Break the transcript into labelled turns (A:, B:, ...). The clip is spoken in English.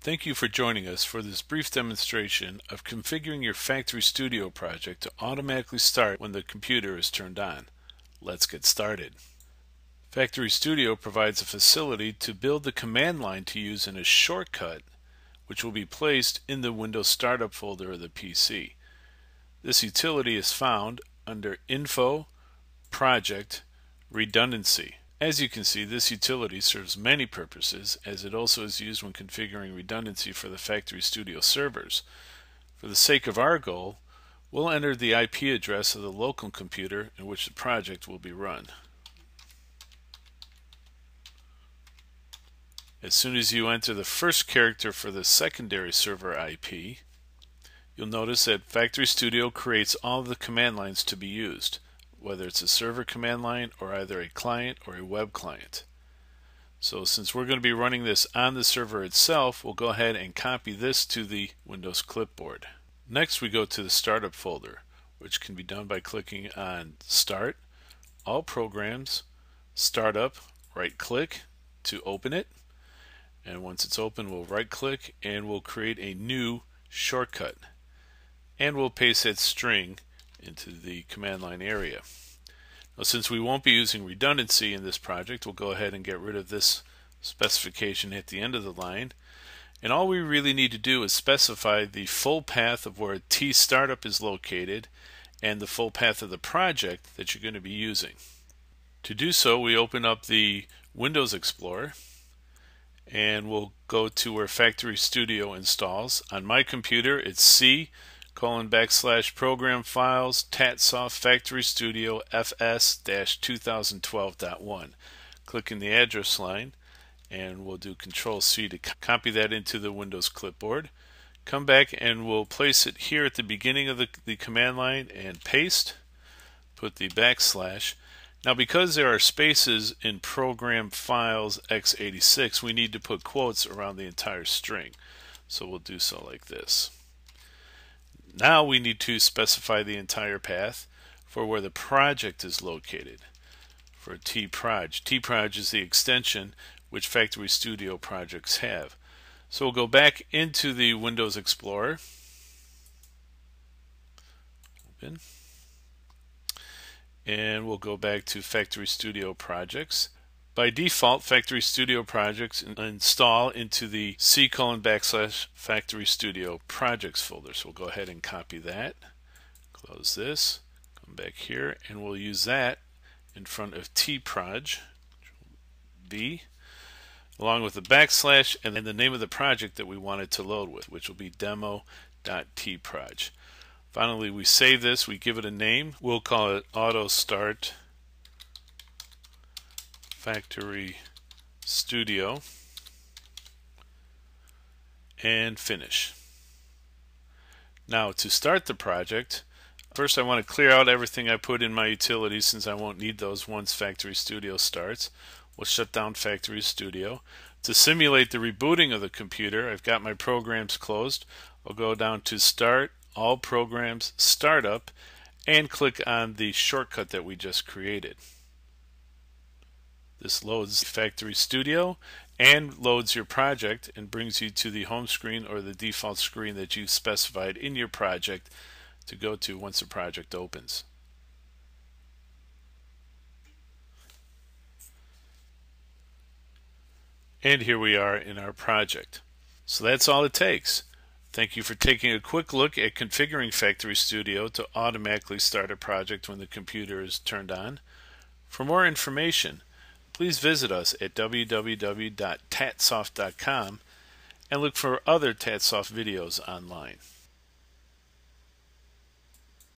A: Thank you for joining us for this brief demonstration of configuring your FactoryStudio project to automatically start when the computer is turned on. Let's get started. FactoryStudio provides a facility to build the command line to use in a shortcut which will be placed in the Windows Startup folder of the PC. This utility is found under Info, Project, Redundancy. As you can see, this utility serves many purposes, as it also is used when configuring redundancy for the FactoryStudio servers. For the sake of our goal, we'll enter the IP address of the local computer in which the project will be run. As soon as you enter the first character for the secondary server IP, you'll notice that FactoryStudio creates all of the command lines to be used, whether it's a server command line or either a client or a web client. So since we're going to be running this on the server itself, we'll go ahead and copy this to the Windows clipboard. Next we go to the Startup folder, which can be done by clicking on Start, All Programs, Startup, right click to open it, and once it's open we'll right click and we'll create a new shortcut, and we'll paste that string into the command line area. Now, since we won't be using redundancy in this project, we'll go ahead and get rid of this specification at the end of the line, and all we really need to do is specify the full path of where T startup is located and the full path of the project that you're going to be using. To do so, we open up the Windows Explorer and we'll go to where FactoryStudio installs. On my computer it's C:/program files tatsoft FactoryStudio fs-2012.1. Click in the address line and we'll do Control-C to copy that into the Windows clipboard. Come back and we'll place it here at the beginning of the command line and paste. Put the backslash. Now because there are spaces in program files x86, we need to put quotes around the entire string. So we'll do so like this. Now we need to specify the entire path for where the project is located for tproj. Tproj is the extension which FactoryStudio projects have. So we'll go back into the Windows Explorer. Open. And we'll go back to FactoryStudio projects. By default, FactoryStudio projects install into the C:/FactoryStudio projects folder. So we'll go ahead and copy that. Close this. Come back here and we'll use that in front of tproj, B, along with the backslash and then the name of the project that we wanted to load with, which will be demo.tproj. Finally, we save this, we give it a name. We'll call it Auto Start FactoryStudio and finish. Now to start the project, first I want to clear out everything I put in my utilities since I won't need those once FactoryStudio starts. We'll shut down FactoryStudio. To simulate the rebooting of the computer, I've got my programs closed. I'll go down to Start, All Programs, Startup, and click on the shortcut that we just created. This loads FactoryStudio and loads your project and brings you to the home screen or the default screen that you've specified in your project to go to once the project opens. And here we are in our project. So that's all it takes. Thank you for taking a quick look at configuring FactoryStudio to automatically start a project when the computer is turned on. For more information, please visit us at www.tatsoft.com and look for other Tatsoft videos online.